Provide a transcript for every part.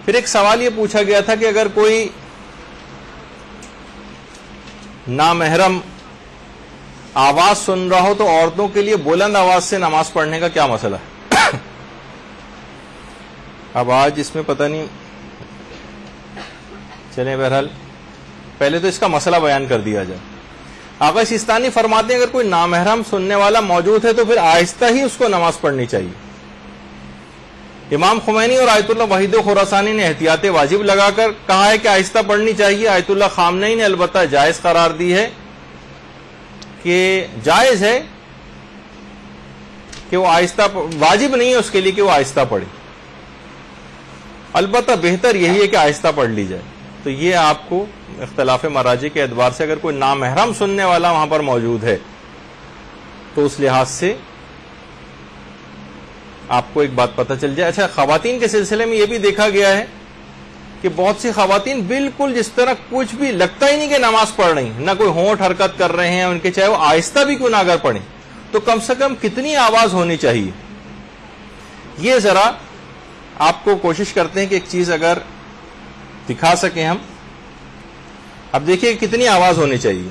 پھر ایک سوال یہ پوچھا گیا تھا کہ اگر کوئی نامحرم آواز سن رہا ہو تو عورتوں کے لیے بلند آواز سے نماز پڑھنے کا کیا مسئلہ ہے؟ اب آج اس میں پتہ نہیں، چلیں بہرحال پہلے تو اس کا مسئلہ بیان کر دیا جائے۔ آقا سیستانی فرماتے ہیں اگر کوئی نامحرم سننے والا موجود ہے تو پھر آہستہ ہی اس کو نماز پڑھنی چاہیے۔ امام خمینی اور آیت اللہ وحید خراسانی نے احتیاط واجب لگا کر کہا ہے کہ آہستہ پڑھنی چاہیے۔ آیت اللہ خامنئی نے البتہ جائز قرار دی ہے کہ جائز ہے کہ وہ آہستہ، واجب نہیں ہے اس کے لیے کہ وہ آہستہ پڑھے، البتہ بہتر یہی ہے کہ آہستہ پڑھ لی جائے۔ تو یہ آپ کو اختلاف مراجع کے اعتبار سے اگر کوئی نامحرم سننے والا وہاں پر موجود ہے تو اس لحاظ سے آپ کو ایک بات پتہ چل جائے۔ اچھا، خواتین کے سلسلے میں یہ بھی دیکھا گیا ہے کہ بہت سی خواتین بالکل جس طرح کچھ بھی لگتا ہی نہیں کہ نماز پڑھ رہی ہیں، نہ کوئی ہونٹ حرکت کر رہے ہیں ان کے، چاہے وہ آہستہ بھی کیوں نہ اگر پڑھیں تو کم سے کم کتنی آواز ہونی چاہیے، یہ ذرا آپ کو کوشش کرتے ہیں کہ ایک چیز اگر دکھا سکیں ہم۔ اب دیکھیے کتنی آواز ہونی چاہیے۔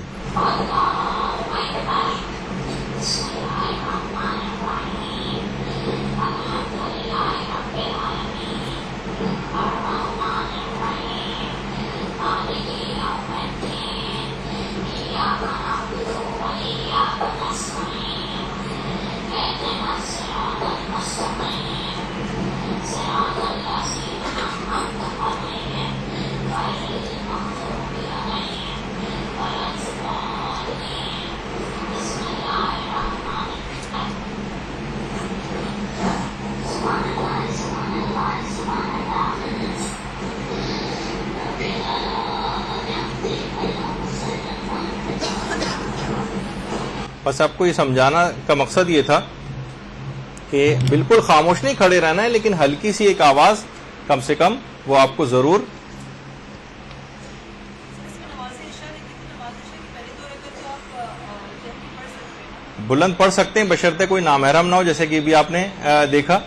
بس آپ کو یہ سمجھانا کا مقصد یہ تھا کہ بالکل خاموش نہیں کھڑے رہنا ہے، لیکن ہلکی سی ایک آواز کم سے کم وہ آپ کو ضرور بلند پڑھ سکتے ہیں، بشرطے کوئی نامحرم نہ ہو، جیسے کہ بھی آپ نے دیکھا۔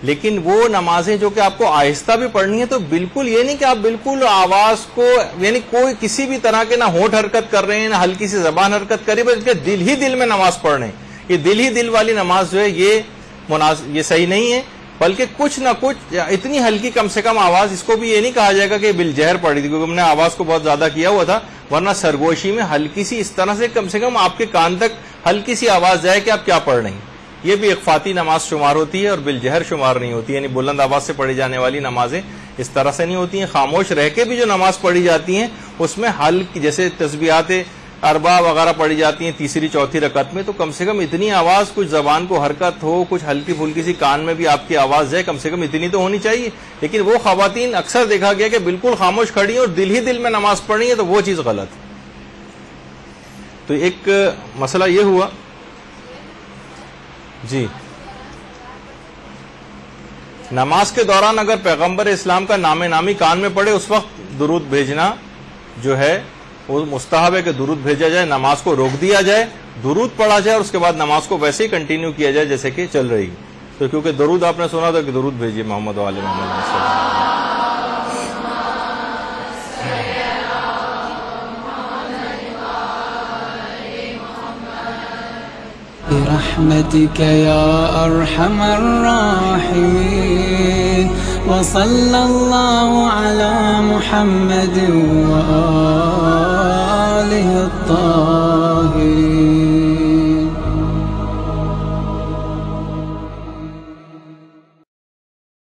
لیکن وہ نمازیں جو کہ آپ کو آہستہ بھی پڑھنی ہے تو بالکل یہ نہیں کہ آپ بالکل آواز کو، یعنی کوئی کسی بھی طرح کے نہ ہونٹ حرکت کر رہے ہیں نہ ہلکی سی زبان حرکت کر رہی ہے، بلکہ دل ہی دل میں نماز پڑھ رہے ہیں۔ یہ دل ہی دل والی نماز جو ہے یہ صحیح نہیں ہے، بلکہ کچھ نہ کچھ اتنی ہلکی کم سے کم آواز، اس کو بھی یہ نہیں کہا جائے گا کہ بالجہر پڑھی تھی کیونکہ ہم نے آواز کو بہت زیادہ کیا ہوا تھا، ورنہ سرگوشی میں ہلکی سی اس طرح سے کم آپ کے کان تک ہلکی سی آواز جائے کہ آپ کیا پڑھ رہے ہیں۔ یہ بھی اخفاتی نماز شمار ہوتی ہے اور بالجہر شمار نہیں ہوتی، یعنی بلند آواز سے پڑھی جانے والی نمازیں اس طرح سے نہیں ہوتی ہیں۔ خاموش رہ کے بھی جو نماز پڑھی جاتی ہیں اس میں ہلکی، جیسے تسبیحات اربع وغیرہ پڑھی جاتی ہیں تیسری چوتھی رکعت میں، تو کم سے کم اتنی آواز، کچھ زبان کو حرکت ہو، کچھ ہلکی پھلکی سی کان میں بھی آپ کی آواز جائے، کم سے کم اتنی تو ہونی چاہیے۔ لیکن وہ خواتین اکثر دیکھا گیا کہ بالکل خاموش کھڑی ہیں اور دل ہی دل میں نماز پڑھ رہی ہیں، تو وہ چیز غلط ہے۔ تو ایک مسئلہ یہ ہوا جی، نماز کے دوران اگر پیغمبر اسلام کا نام نامی کان میں پڑے اس وقت درود بھیجنا جو ہے وہ مستحب ہے کہ درود بھیجا جائے، نماز کو روک دیا جائے، درود پڑھا جائے اور اس کے بعد نماز کو ویسے ہی کنٹینیو کیا جائے جیسے کہ چل رہی ہے۔ تو کیونکہ درود آپ نے سنا تھا کہ درود بھیجیے محمد و آل محمد۔ برحمتك يا أرحم الراحمين وصلى الله على محمد وآله الطاهرين.